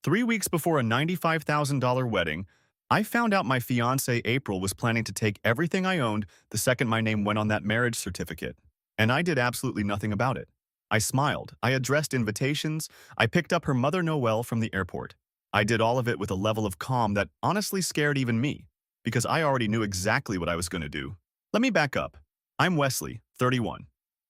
3 weeks before a $95,000 wedding, I found out my fiancée April was planning to take everything I owned the second my name went on that marriage certificate. And I did absolutely nothing about it. I smiled, I addressed invitations, I picked up her mother Noelle from the airport. I did all of it with a level of calm that honestly scared even me, because I already knew exactly what I was going to do. Let me back up. I'm Wesley, 31.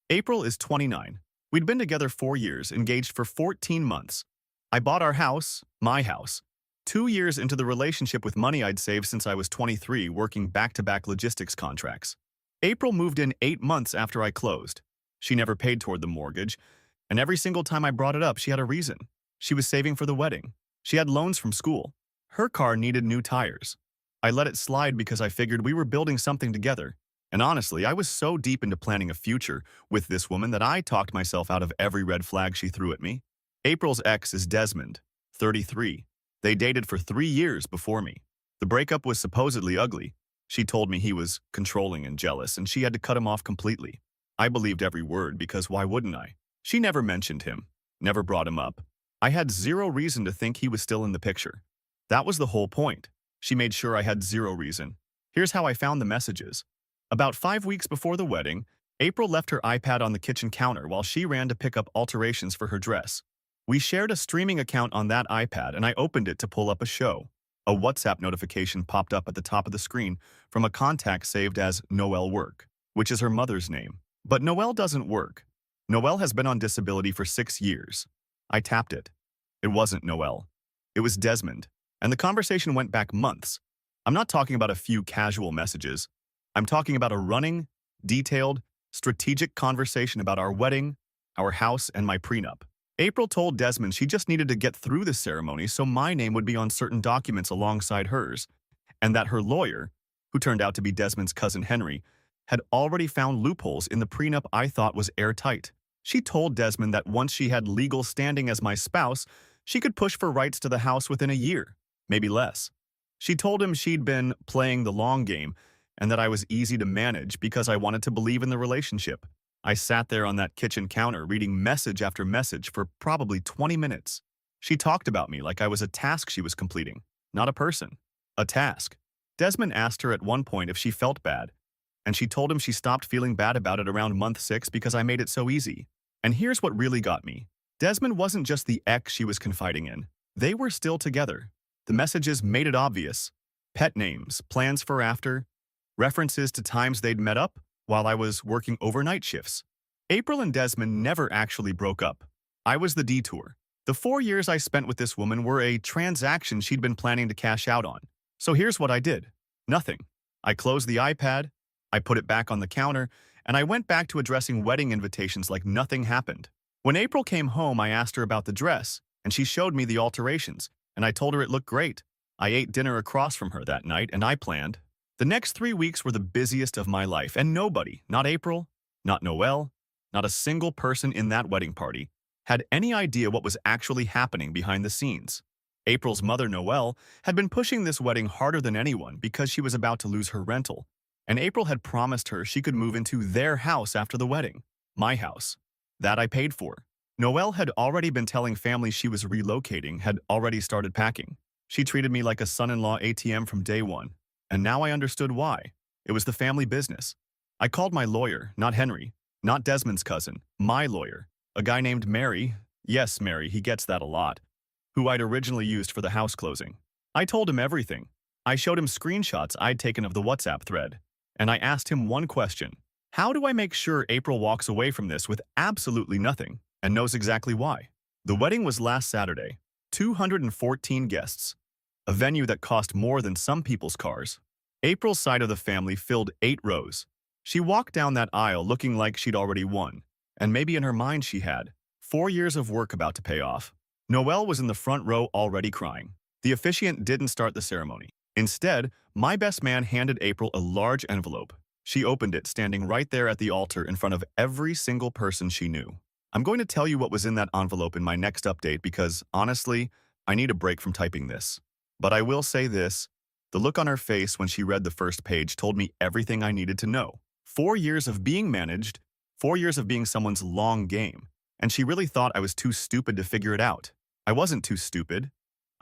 April is 29. We'd been together 4 years, engaged for 14 months. I bought our house, my house, 2 years into the relationship with money I'd saved since I was 23 working back-to-back logistics contracts. April moved in 8 months after I closed. She never paid toward the mortgage, and every single time I brought it up, she had a reason. She was saving for the wedding. She had loans from school. Her car needed new tires. I let it slide because I figured we were building something together. And honestly, I was so deep into planning a future with this woman that I talked myself out of every red flag she threw at me. April's ex is Desmond, 33. They dated for 3 years before me. The breakup was supposedly ugly. She told me he was controlling and jealous, and she had to cut him off completely. I believed every word because why wouldn't I? She never mentioned him, never brought him up. I had zero reason to think he was still in the picture. That was the whole point. She made sure I had zero reason. Here's how I found the messages. About 5 weeks before the wedding, April left her iPad on the kitchen counter while she ran to pick up alterations for her dress. We shared a streaming account on that iPad, and I opened it to pull up a show. A WhatsApp notification popped up at the top of the screen from a contact saved as Noelle Work, which is her mother's name. But Noelle doesn't work. Noelle has been on disability for 6 years. I tapped it. It wasn't Noelle. It was Desmond, and the conversation went back months. I'm not talking about a few casual messages. I'm talking about a running, detailed, strategic conversation about our wedding, our house, and my prenup. April told Desmond she just needed to get through the ceremony so my name would be on certain documents alongside hers, and that her lawyer, who turned out to be Desmond's cousin Henry, had already found loopholes in the prenup I thought was airtight. She told Desmond that once she had legal standing as my spouse, she could push for rights to the house within a year, maybe less. She told him she'd been playing the long game and that I was easy to manage because I wanted to believe in the relationship. I sat there on that kitchen counter reading message after message for probably 20 minutes. She talked about me like I was a task she was completing, not a person. A task. Desmond asked her at one point if she felt bad, and she told him she stopped feeling bad about it around month 6 because I made it so easy. And here's what really got me. Desmond wasn't just the ex she was confiding in. They were still together. The messages made it obvious. Pet names, plans for after, references to times they'd met up while I was working overnight shifts. April and Desmond never actually broke up. I was the detour. The 4 years I spent with this woman were a transaction she'd been planning to cash out on. So here's what I did. Nothing. I closed the iPad, I put it back on the counter, and I went back to addressing wedding invitations like nothing happened. When April came home, I asked her about the dress, and she showed me the alterations, and I told her it looked great. I ate dinner across from her that night, and I planned. The next 3 weeks were the busiest of my life, and nobody, not April, not Noelle, not a single person in that wedding party, had any idea what was actually happening behind the scenes. April's mother, Noelle, had been pushing this wedding harder than anyone because she was about to lose her rental, and April had promised her she could move into their house after the wedding, my house. That I paid for. Noelle had already been telling family she was relocating, had already started packing. She treated me like a son-in-law ATM from day one. And now I understood why. It was the family business. I called my lawyer, not Henry, not Desmond's cousin, my lawyer, a guy named Mary, yes, Mary, he gets that a lot, who I'd originally used for the house closing. I told him everything. I showed him screenshots I'd taken of the WhatsApp thread, and I asked him one question. How do I make sure April walks away from this with absolutely nothing and knows exactly why? The wedding was last Saturday, 214 guests. A venue that cost more than some people's cars. April's side of the family filled 8 rows. She walked down that aisle looking like she'd already won, and maybe in her mind she had. 4 years of work about to pay off. Noelle was in the front row already crying. The officiant didn't start the ceremony. Instead, my best man handed April a large envelope. She opened it standing right there at the altar in front of every single person she knew. I'm going to tell you what was in that envelope in my next update because, honestly, I need a break from typing this. But I will say this, the look on her face when she read the first page told me everything I needed to know. 4 years of being managed, 4 years of being someone's long game, and she really thought I was too stupid to figure it out. I wasn't too stupid.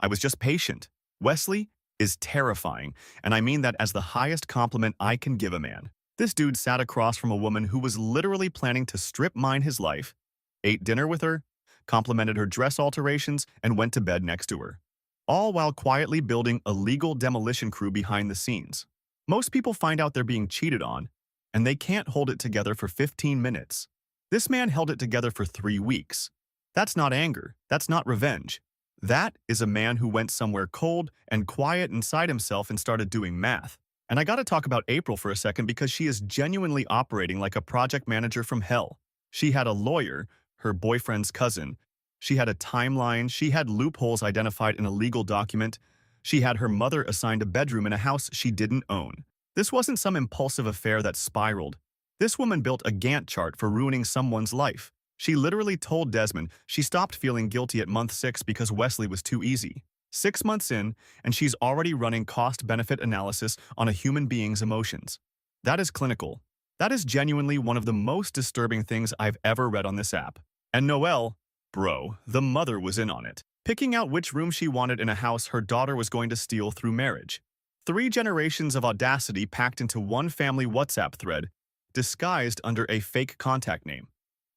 I was just patient. Wesley is terrifying, and I mean that as the highest compliment I can give a man. This dude sat across from a woman who was literally planning to strip mine his life, ate dinner with her, complimented her dress alterations, and went to bed next to her, all while quietly building a legal demolition crew behind the scenes. Most people find out they're being cheated on, and they can't hold it together for 15 minutes. This man held it together for 3 weeks. That's not anger. That's not revenge. That is a man who went somewhere cold and quiet inside himself and started doing math. And I gotta talk about April for a second because she is genuinely operating like a project manager from hell. She had a lawyer, her boyfriend's cousin. She had a timeline. She had loopholes identified in a legal document. She had her mother assigned a bedroom in a house she didn't own. This wasn't some impulsive affair that spiraled. This woman built a Gantt chart for ruining someone's life. She literally told Desmond she stopped feeling guilty at month 6 because Wesley was too easy. 6 months in, and she's already running cost-benefit analysis on a human being's emotions. That is clinical. That is genuinely one of the most disturbing things I've ever read on this app. And Noelle, bro, the mother was in on it, picking out which room she wanted in a house her daughter was going to steal through marriage. 3 generations of audacity packed into one family WhatsApp thread, disguised under a fake contact name.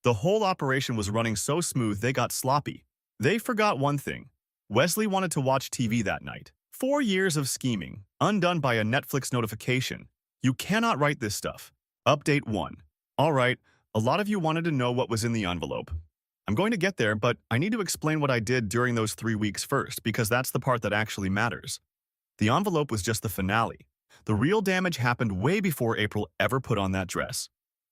The whole operation was running so smooth they got sloppy. They forgot one thing. Wesley wanted to watch TV that night. 4 years of scheming, undone by a Netflix notification. You cannot write this stuff. Update 1. Alright, a lot of you wanted to know what was in the envelope. I'm going to get there, but I need to explain what I did during those 3 weeks first, because that's the part that actually matters. The envelope was just the finale. The real damage happened way before April ever put on that dress.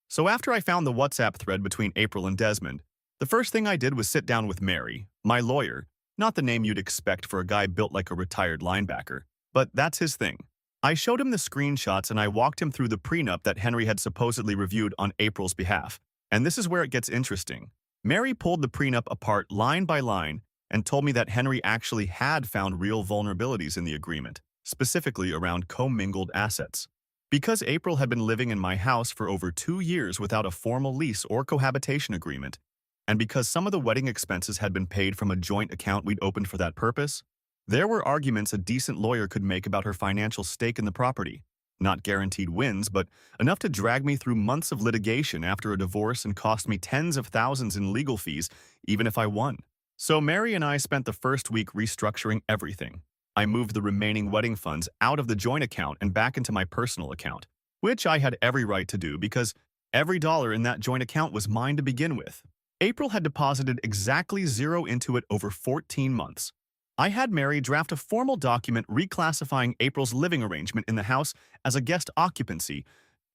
So after I found the WhatsApp thread between April and Desmond, the first thing I did was sit down with Mary, my lawyer, not the name you'd expect for a guy built like a retired linebacker, but that's his thing. I showed him the screenshots and I walked him through the prenup that Henry had supposedly reviewed on April's behalf. And this is where it gets interesting. Mary pulled the prenup apart line by line and told me that Henry actually had found real vulnerabilities in the agreement, specifically around commingled assets. Because April had been living in my house for over 2 years without a formal lease or cohabitation agreement, and because some of the wedding expenses had been paid from a joint account we'd opened for that purpose, there were arguments a decent lawyer could make about her financial stake in the property. Not guaranteed wins, but enough to drag me through months of litigation after a divorce and cost me tens of thousands in legal fees, even if I won. So Mary and I spent the first week restructuring everything. I moved the remaining wedding funds out of the joint account and back into my personal account, which I had every right to do because every dollar in that joint account was mine to begin with. April had deposited exactly 0 into it over 14 months. I had Mary draft a formal document reclassifying April's living arrangement in the house as a guest occupancy,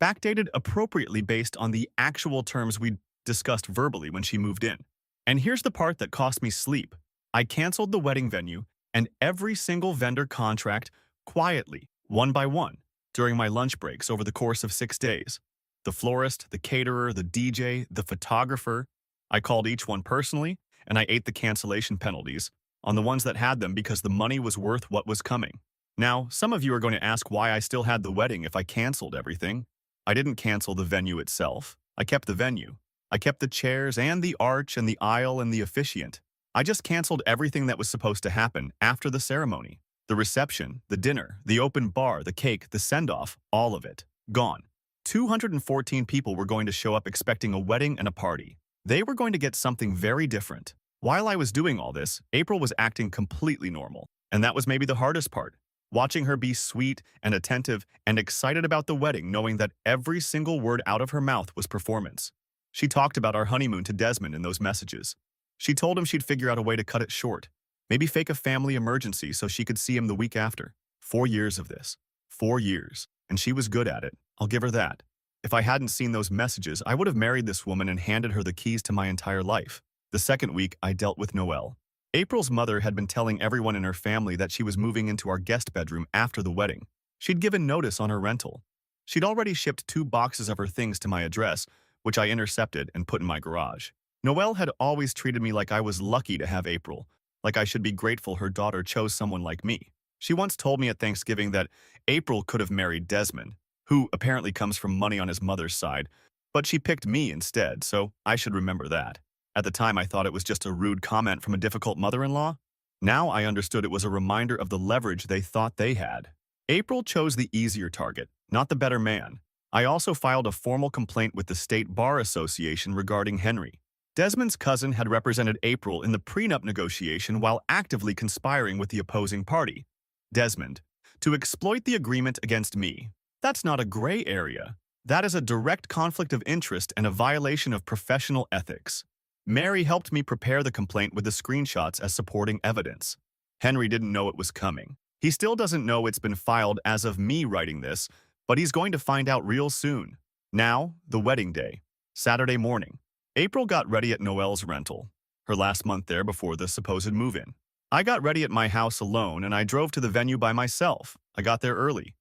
backdated appropriately based on the actual terms we'd discussed verbally when she moved in. And here's the part that cost me sleep. I canceled the wedding venue and every single vendor contract quietly, one by one, during my lunch breaks over the course of 6 days. The florist, the caterer, the DJ, the photographer. I called each one personally, and I ate the cancellation penalties on the ones that had them because the money was worth what was coming. Now, some of you are going to ask why I still had the wedding if I canceled everything. I didn't cancel the venue itself. I kept the venue. I kept the chairs and the arch and the aisle and the officiant. I just canceled everything that was supposed to happen after the ceremony. The reception, the dinner, the open bar, the cake, the send-off, all of it. Gone. 214 people were going to show up expecting a wedding and a party. They were going to get something very different. While I was doing all this, April was acting completely normal. And that was maybe the hardest part. Watching her be sweet and attentive and excited about the wedding, knowing that every single word out of her mouth was performance. She talked about our honeymoon to Desmond in those messages. She told him she'd figure out a way to cut it short. Maybe fake a family emergency so she could see him the week after. 4 years of this. 4 years. And she was good at it. I'll give her that. If I hadn't seen those messages, I would have married this woman and handed her the keys to my entire life. The second week, I dealt with Noelle. April's mother had been telling everyone in her family that she was moving into our guest bedroom after the wedding. She'd given notice on her rental. She'd already shipped 2 boxes of her things to my address, which I intercepted and put in my garage. Noelle had always treated me like I was lucky to have April, like I should be grateful her daughter chose someone like me. She once told me at Thanksgiving that April could have married Desmond, who apparently comes from money on his mother's side, but she picked me instead, so I should remember that. At the time, I thought it was just a rude comment from a difficult mother-in-law, Now I understood it was a reminder of the leverage they thought they had. April chose the easier target, not the better man. I also filed a formal complaint with the State Bar Association regarding Henry. Desmond's cousin had represented April in the prenup negotiation while actively conspiring with the opposing party, Desmond, to exploit the agreement against me. That's not a gray area. That is a direct conflict of interest and a violation of professional ethics. Mary helped me prepare the complaint with the screenshots as supporting evidence. Henry didn't know it was coming. He still doesn't know it's been filed as of me writing this, but he's going to find out real soon. Now, the wedding day. Saturday morning. April got ready at Noelle's rental, her last month there before the supposed move-in. I got ready at my house alone and I drove to the venue by myself. I got there early.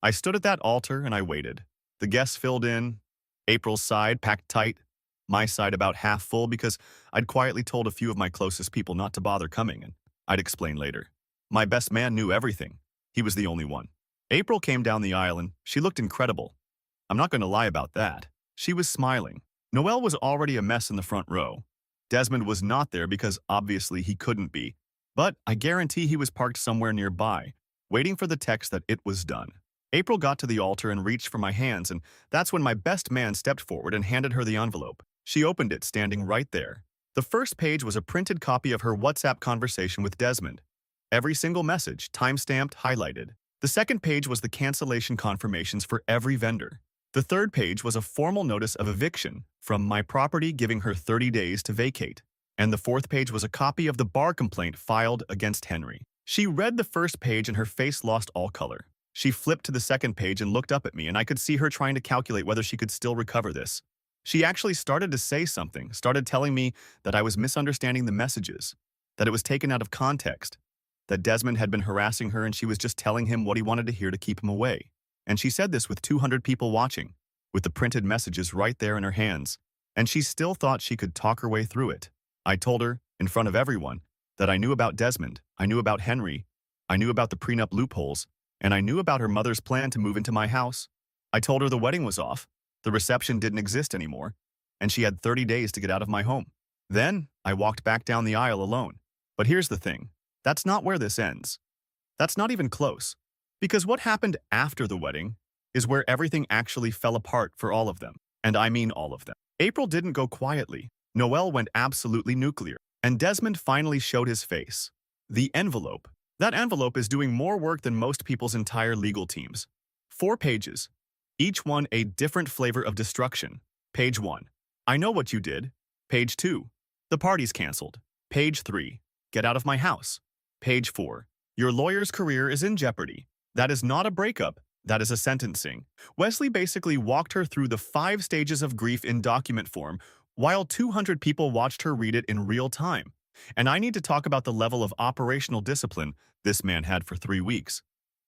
I stood at that altar and I waited. The guests filled in, April's side packed tight, my side about half full because I'd quietly told a few of my closest people not to bother coming, and I'd explain later. My best man knew everything. He was the only one. April came down the aisle and she looked incredible. I'm not going to lie about that. She was smiling. Noelle was already a mess in the front row. Desmond was not there because obviously he couldn't be, but I guarantee he was parked somewhere nearby, waiting for the text that it was done. April got to the altar and reached for my hands, and that's when my best man stepped forward and handed her the envelope. She opened it, standing right there. The first page was a printed copy of her WhatsApp conversation with Desmond. Every single message, time-stamped, highlighted. The second page was the cancellation confirmations for every vendor. The third page was a formal notice of eviction from my property giving her 30 days to vacate. And the fourth page was a copy of the bar complaint filed against Henry. She read the first page and her face lost all color. She flipped to the second page and looked up at me, and I could see her trying to calculate whether she could still recover this. She actually started to say something, started telling me that I was misunderstanding the messages, that it was taken out of context, that Desmond had been harassing her and she was just telling him what he wanted to hear to keep him away. And she said this with 200 people watching, with the printed messages right there in her hands, and she still thought she could talk her way through it. I told her, in front of everyone, that I knew about Desmond, I knew about Henry, I knew about the prenup loopholes, and I knew about her mother's plan to move into my house. I told her the wedding was off, the reception didn't exist anymore, and she had 30 days to get out of my home. Then, I walked back down the aisle alone. But here's the thing, that's not where this ends. That's not even close. Because what happened after the wedding is where everything actually fell apart for all of them. And I mean all of them. April didn't go quietly. Noelle went absolutely nuclear. And Desmond finally showed his face. The envelope. That envelope is doing more work than most people's entire legal teams. 4 pages. Each one a different flavor of destruction. Page 1. I know what you did. Page 2. The party's canceled. Page 3. Get out of my house. Page 4. Your lawyer's career is in jeopardy. That is not a breakup. That is a sentencing. Wesley basically walked her through the 5 stages of grief in document form, while 200 people watched her read it in real time. And I need to talk about the level of operational discipline this man had for 3 weeks.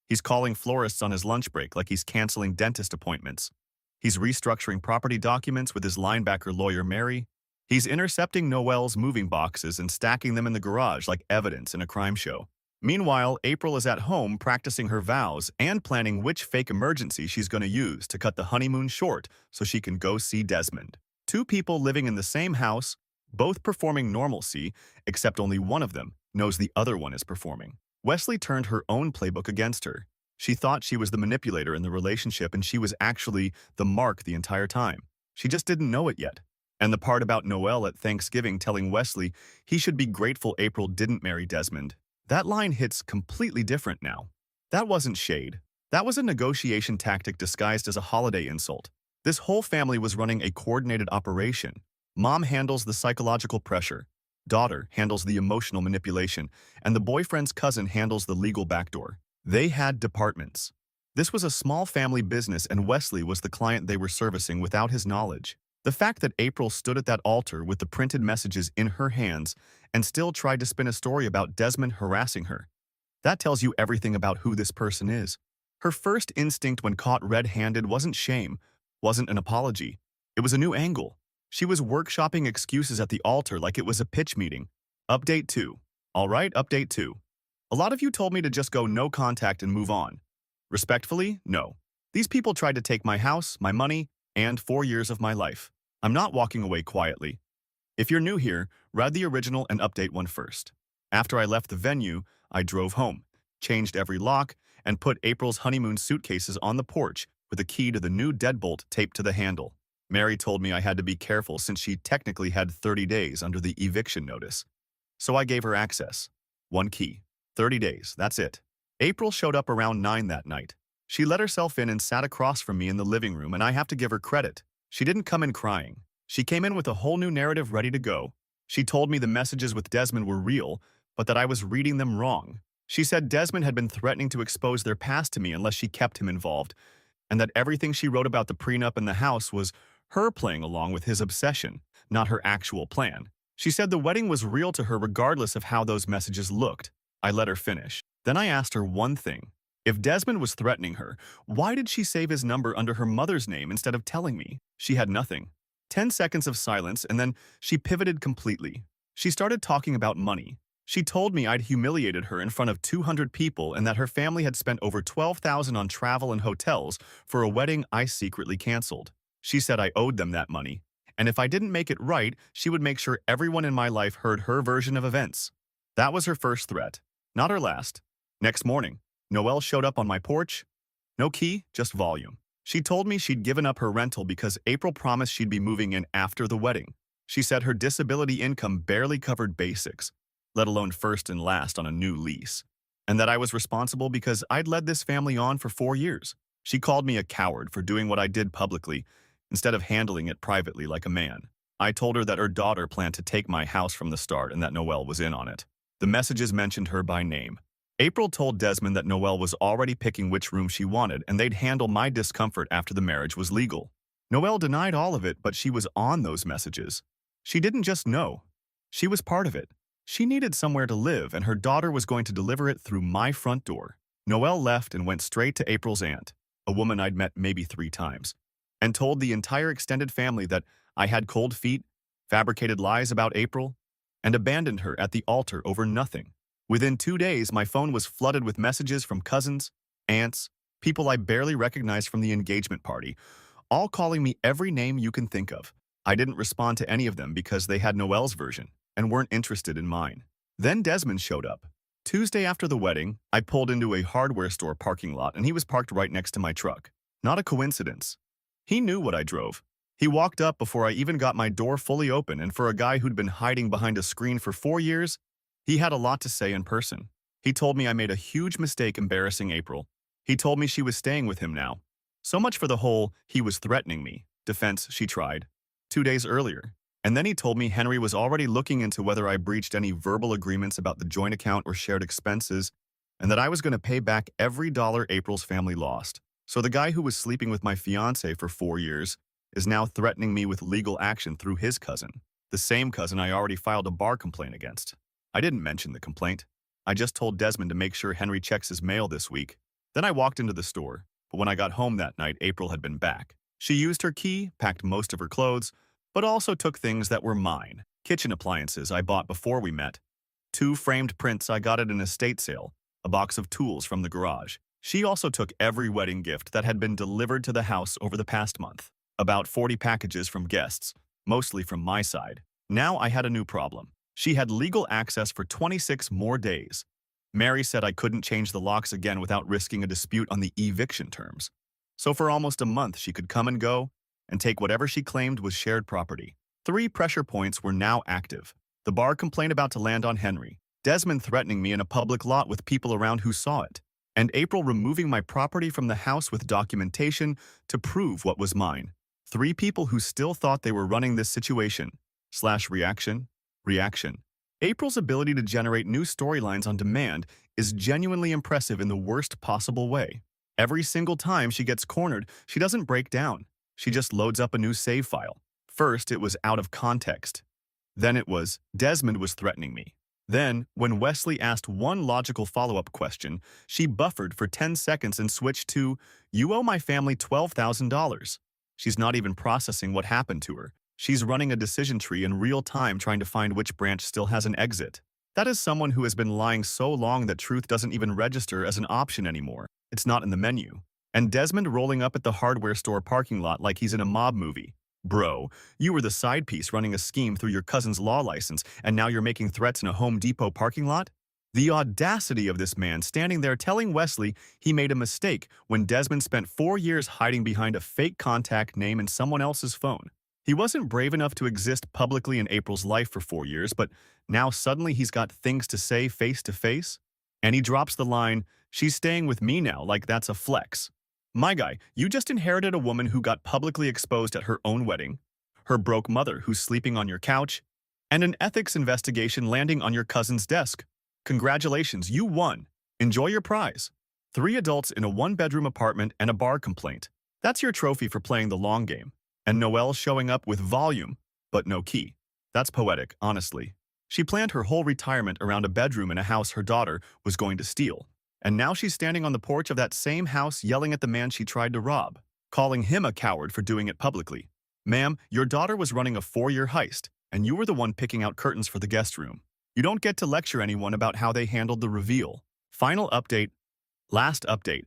He's calling florists on his lunch break like he's canceling dentist appointments. He's restructuring property documents with his linebacker lawyer Mary. He's intercepting Noelle's moving boxes and stacking them in the garage like evidence in a crime show. Meanwhile, April is at home practicing her vows and planning which fake emergency she's going to use to cut the honeymoon short so she can go see Desmond. 2 people living in the same house, both performing normalcy, except only one of them knows the other one is performing. Wesley turned her own playbook against her. She thought she was the manipulator in the relationship and she was actually the mark the entire time. She just didn't know it yet. And the part about Noelle at Thanksgiving telling Wesley he should be grateful April didn't marry Desmond. That line hits completely different now. That wasn't shade. That was a negotiation tactic disguised as a holiday insult. This whole family was running a coordinated operation. Mom handles the psychological pressure. Daughter handles the emotional manipulation, and the boyfriend's cousin handles the legal backdoor. They had departments. This was a small family business and Wesley was the client they were servicing without his knowledge. The fact that April stood at that altar with the printed messages in her hands and still tried to spin a story about Desmond harassing her, that tells you everything about who this person is. Her first instinct when caught red-handed wasn't shame, wasn't an apology. It was a new angle. She was workshopping excuses at the altar like it was a pitch meeting. Update 2. All right, update 2. A lot of you told me to just go no contact and move on. Respectfully, no. These people tried to take my house, my money, and 4 years of my life. I'm not walking away quietly. If you're new here, read the original and update 1 first. After I left the venue, I drove home, changed every lock, and put April's honeymoon suitcases on the porch with a key to the new deadbolt taped to the handle. Mary told me I had to be careful since she technically had 30 days under the eviction notice. So I gave her access. One key. 30 days, that's it. April showed up around 9 that night. She let herself in and sat across from me in the living room, and I have to give her credit. She didn't come in crying. She came in with a whole new narrative ready to go. She told me the messages with Desmond were real, but that I was reading them wrong. She said Desmond had been threatening to expose their past to me unless she kept him involved, and that everything she wrote about the prenup and the house was her playing along with his obsession, not her actual plan. She said the wedding was real to her regardless of how those messages looked. I let her finish. Then I asked her one thing. If Desmond was threatening her, why did she save his number under her mother's name instead of telling me? She had nothing. 10 seconds of silence, and then she pivoted completely. She started talking about money. She told me I'd humiliated her in front of 200 people and that her family had spent over $12,000 on travel and hotels for a wedding I secretly canceled. She said I owed them that money, and if I didn't make it right, she would make sure everyone in my life heard her version of events. That was her first threat, not her last. Next morning, Noelle showed up on my porch. No key, just volume. She told me she'd given up her rental because April promised she'd be moving in after the wedding. She said her disability income barely covered basics, let alone first and last on a new lease, and that I was responsible because I'd led this family on for 4 years. She called me a coward for doing what I did publicly instead of handling it privately like a man. I told her that her daughter planned to take my house from the start and that Noelle was in on it. The messages mentioned her by name. April told Desmond that Noelle was already picking which room she wanted and they'd handle my discomfort after the marriage was legal. Noelle denied all of it, but she was on those messages. She didn't just know. She was part of it. She needed somewhere to live, and her daughter was going to deliver it through my front door. Noelle left and went straight to April's aunt, a woman I'd met maybe 3 times, and told the entire extended family that I had cold feet, fabricated lies about April, and abandoned her at the altar over nothing. Within 2 days, my phone was flooded with messages from cousins, aunts, people I barely recognized from the engagement party, all calling me every name you can think of. I didn't respond to any of them because they had Noelle's version and weren't interested in mine. Then Desmond showed up. Tuesday after the wedding, I pulled into a hardware store parking lot and he was parked right next to my truck. Not a coincidence. He knew what I drove. He walked up before I even got my door fully open, and for a guy who'd been hiding behind a screen for 4 years, he had a lot to say in person. He told me I made a huge mistake embarrassing April. He told me she was staying with him now. So much for the whole "he was threatening me" defense she tried 2 days earlier. And then he told me Henry was already looking into whether I breached any verbal agreements about the joint account or shared expenses, and that I was going to pay back every dollar April's family lost. So the guy who was sleeping with my fiancée for 4 years is now threatening me with legal action through his cousin, the same cousin I already filed a bar complaint against. I didn't mention the complaint. I just told Desmond to make sure Henry checks his mail this week. Then I walked into the store, but when I got home that night, April had been back. She used her key, packed most of her clothes, but also took things that were mine. Kitchen appliances I bought before we met, 2 framed prints I got at an estate sale, a box of tools from the garage. She also took every wedding gift that had been delivered to the house over the past month. About 40 packages from guests, mostly from my side. Now I had a new problem. She had legal access for 26 more days. Mary said I couldn't change the locks again without risking a dispute on the eviction terms. So for almost a month, she could come and go and take whatever she claimed was shared property. 3 pressure points were now active. The bar complaint about to land on Henry, Desmond threatening me in a public lot with people around who saw it, and April removing my property from the house with documentation to prove what was mine. 3 people who still thought they were running this situation. Reaction. April's ability to generate new storylines on demand is genuinely impressive in the worst possible way. Every single time she gets cornered, she doesn't break down. She just loads up a new save file. First, it was out of context. Then it was, Desmond was threatening me. Then, when Wesley asked one logical follow-up question, she buffered for 10 seconds and switched to, "You owe my family $12,000. She's not even processing what happened to her. She's running a decision tree in real time trying to find which branch still has an exit. That is someone who has been lying so long that truth doesn't even register as an option anymore. It's not in the menu. And Desmond rolling up at the hardware store parking lot like he's in a mob movie. Bro, you were the side piece running a scheme through your cousin's law license, and now you're making threats in a Home Depot parking lot? The audacity of this man standing there telling Wesley he made a mistake when Desmond spent 4 years hiding behind a fake contact name in someone else's phone. He wasn't brave enough to exist publicly in April's life for 4 years, but now suddenly he's got things to say face to face? And he drops the line, "She's staying with me now," like that's a flex. My guy, you just inherited a woman who got publicly exposed at her own wedding, her broke mother who's sleeping on your couch, and an ethics investigation landing on your cousin's desk. Congratulations, you won. Enjoy your prize. 3 adults in a one-bedroom apartment and a bar complaint. That's your trophy for playing the long game. And Noelle showing up with volume, but no key. That's poetic, honestly. She planned her whole retirement around a bedroom in a house her daughter was going to steal. And now she's standing on the porch of that same house yelling at the man she tried to rob, calling him a coward for doing it publicly. Ma'am, your daughter was running a 4-year heist, and you were the one picking out curtains for the guest room. You don't get to lecture anyone about how they handled the reveal. Final update. Last update.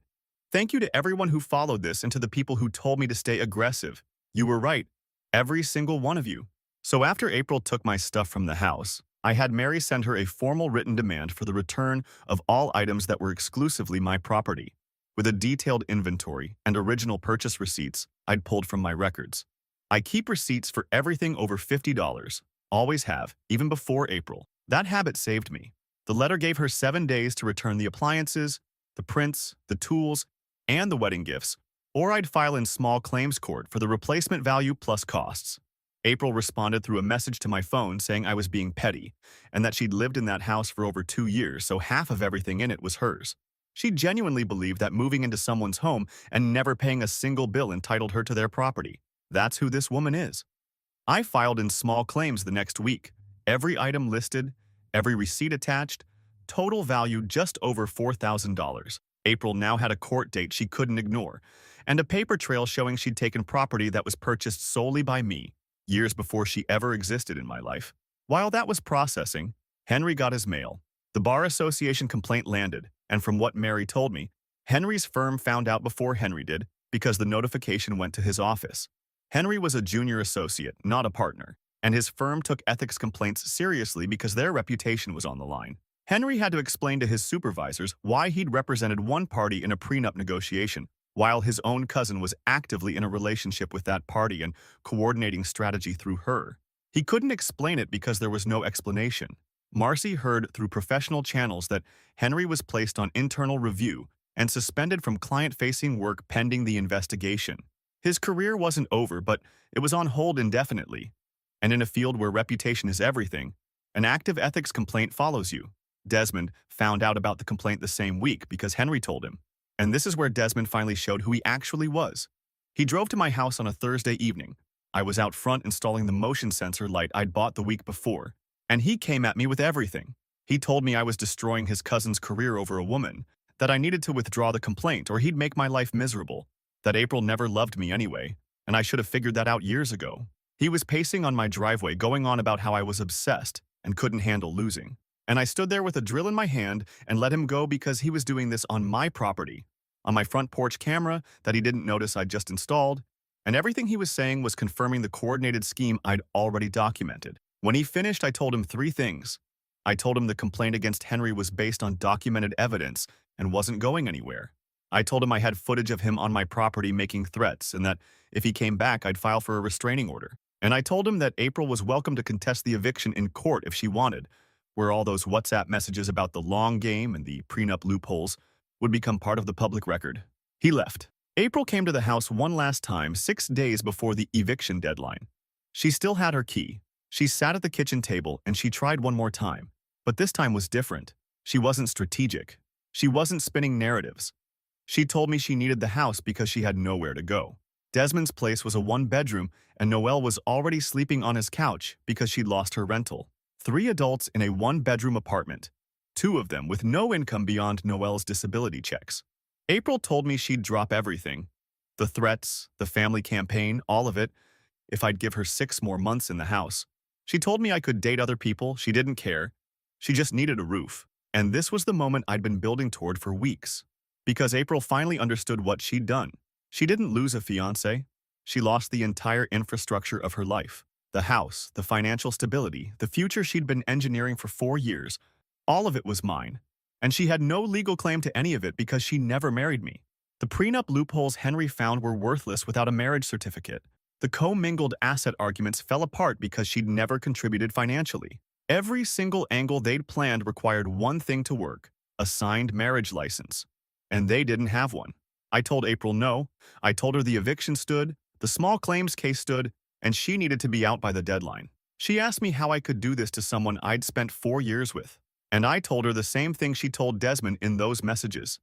Thank you to everyone who followed this and to the people who told me to stay aggressive. You were right. Every single one of you. So after April took my stuff from the house, I had Mary send her a formal written demand for the return of all items that were exclusively my property, with a detailed inventory and original purchase receipts I'd pulled from my records. I keep receipts for everything over $50, always have, even before April. That habit saved me. The letter gave her 7 days to return the appliances, the prints, the tools, and the wedding gifts, or I'd file in small claims court for the replacement value plus costs. April responded through a message to my phone saying I was being petty, and that she'd lived in that house for over 2 years, so half of everything in it was hers. She genuinely believed that moving into someone's home and never paying a single bill entitled her to their property. That's who this woman is. I filed in small claims the next week. Every item listed, every receipt attached, total value just over $4,000. April now had a court date she couldn't ignore, and a paper trail showing she'd taken property that was purchased solely by me, years before she ever existed in my life. While that was processing, Henry got his mail. The Bar Association complaint landed, and from what Mary told me, Henry's firm found out before Henry did because the notification went to his office. Henry was a junior associate, not a partner, and his firm took ethics complaints seriously because their reputation was on the line. Henry had to explain to his supervisors why he'd represented one party in a prenup negotiation, while his own cousin was actively in a relationship with that party and coordinating strategy through her. He couldn't explain it because there was no explanation. Marcy heard through professional channels that Henry was placed on internal review and suspended from client-facing work pending the investigation. His career wasn't over, but it was on hold indefinitely. And in a field where reputation is everything, an active ethics complaint follows you. Desmond found out about the complaint the same week because Henry told him. And this is where Desmond finally showed who he actually was. He drove to my house on a Thursday evening. I was out front installing the motion sensor light I'd bought the week before, and he came at me with everything. He told me I was destroying his cousin's career over a woman, that I needed to withdraw the complaint or he'd make my life miserable, that April never loved me anyway, and I should have figured that out years ago. He was pacing on my driveway going on about how I was obsessed and couldn't handle losing. And I stood there with a drill in my hand and let him go because he was doing this on my property, on my front porch camera that he didn't notice I'd just installed, and everything he was saying was confirming the coordinated scheme I'd already documented. When he finished, I told him 3 things. I told him the complaint against Henry was based on documented evidence and wasn't going anywhere. I told him I had footage of him on my property making threats and that if he came back, I'd file for a restraining order. And I told him that April was welcome to contest the eviction in court if she wanted, where all those WhatsApp messages about the long game and the prenup loopholes would become part of the public record. He left. April came to the house one last time 6 days before the eviction deadline. She still had her key. She sat at the kitchen table and she tried one more time. But this time was different. She wasn't strategic. She wasn't spinning narratives. She told me she needed the house because she had nowhere to go. Desmond's place was a 1-bedroom and Noelle was already sleeping on his couch because she'd lost her rental. 3 adults in a 1-bedroom apartment, 2 of them with no income beyond Noelle's disability checks. April told me she'd drop everything. The threats, the family campaign, all of it, if I'd give her 6 more months in the house. She told me I could date other people, she didn't care. She just needed a roof. And this was the moment I'd been building toward for weeks. Because April finally understood what she'd done. She didn't lose a fiancé. She lost the entire infrastructure of her life. The house, the financial stability, the future she'd been engineering for 4 years. All of it was mine. And she had no legal claim to any of it because she never married me. The prenup loopholes Henry found were worthless without a marriage certificate. The commingled asset arguments fell apart because she'd never contributed financially. Every single angle they'd planned required one thing to work: a signed marriage license. And they didn't have one. I told April no. I told her the eviction stood, the small claims case stood, and she needed to be out by the deadline. She asked me how I could do this to someone I'd spent 4 years with. And I told her the same thing she told Desmond in those messages: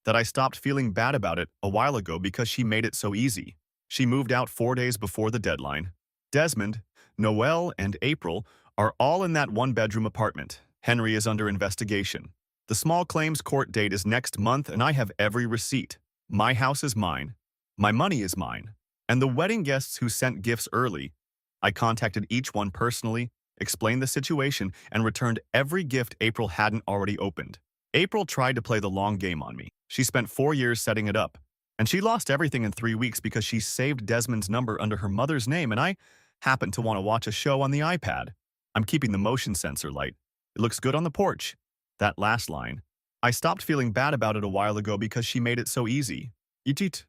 that I stopped feeling bad about it a while ago because she made it so easy. She moved out 4 days before the deadline. Desmond, Noelle, and April are all in that one-bedroom apartment. Henry is under investigation. The small claims court date is next month, and I have every receipt. My house is mine. My money is mine. And the wedding guests who sent gifts early, I contacted each one personally, explained the situation, and returned every gift April hadn't already opened. April tried to play the long game on me. She spent 4 years setting it up. And she lost everything in 3 weeks because she saved Desmond's number under her mother's name, and I happened to want to watch a show on the iPad. I'm keeping the motion sensor light. It looks good on the porch. That last line. I stopped feeling bad about it a while ago because she made it so easy. It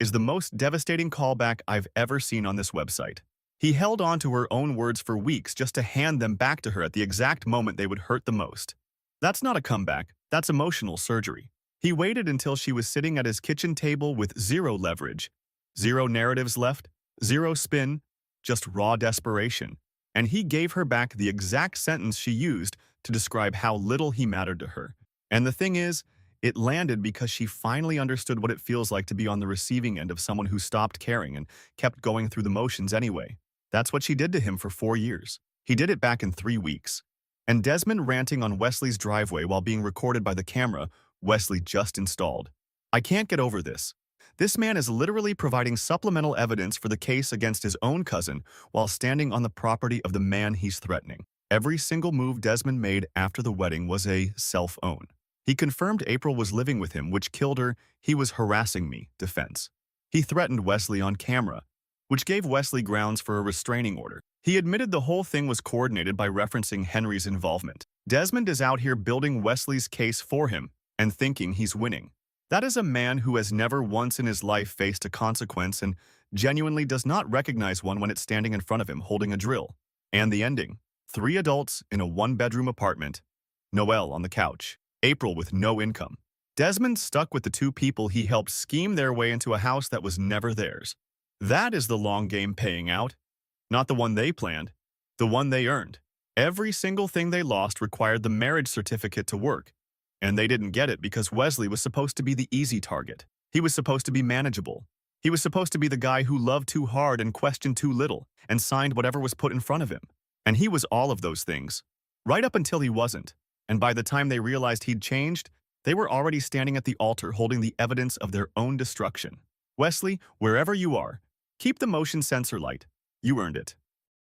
is the most devastating callback I've ever seen on this website. He held on to her own words for weeks just to hand them back to her at the exact moment they would hurt the most. That's not a comeback. That's emotional surgery. He waited until she was sitting at his kitchen table with zero leverage, zero narratives left, zero spin, just raw desperation. And he gave her back the exact sentence she used to describe how little he mattered to her. And the thing is, it landed because she finally understood what it feels like to be on the receiving end of someone who stopped caring and kept going through the motions anyway. That's what she did to him for 4 years. He did it back in 3 weeks. And Desmond ranting on Wesley's driveway while being recorded by the camera Wesley just installed. I can't get over this. This man is literally providing supplemental evidence for the case against his own cousin while standing on the property of the man he's threatening. Every single move Desmond made after the wedding was a self-own. He confirmed April was living with him, which killed her. He was harassing me, defense. He threatened Wesley on camera, which gave Wesley grounds for a restraining order. He admitted the whole thing was coordinated by referencing Henry's involvement. Desmond is out here building Wesley's case for him and thinking he's winning. That is a man who has never once in his life faced a consequence and genuinely does not recognize one when it's standing in front of him holding a drill. And the ending: 3 adults in a one-bedroom apartment, Noelle on the couch, April with no income. Desmond stuck with the 2 people he helped scheme their way into a house that was never theirs. That is the long game paying out. Not the one they planned, the one they earned. Every single thing they lost required the marriage certificate to work. And they didn't get it because Wesley was supposed to be the easy target. He was supposed to be manageable. He was supposed to be the guy who loved too hard and questioned too little and signed whatever was put in front of him. And he was all of those things. Right up until he wasn't. And by the time they realized he'd changed, they were already standing at the altar holding the evidence of their own destruction. Wesley, wherever you are, keep the motion sensor light. You earned it.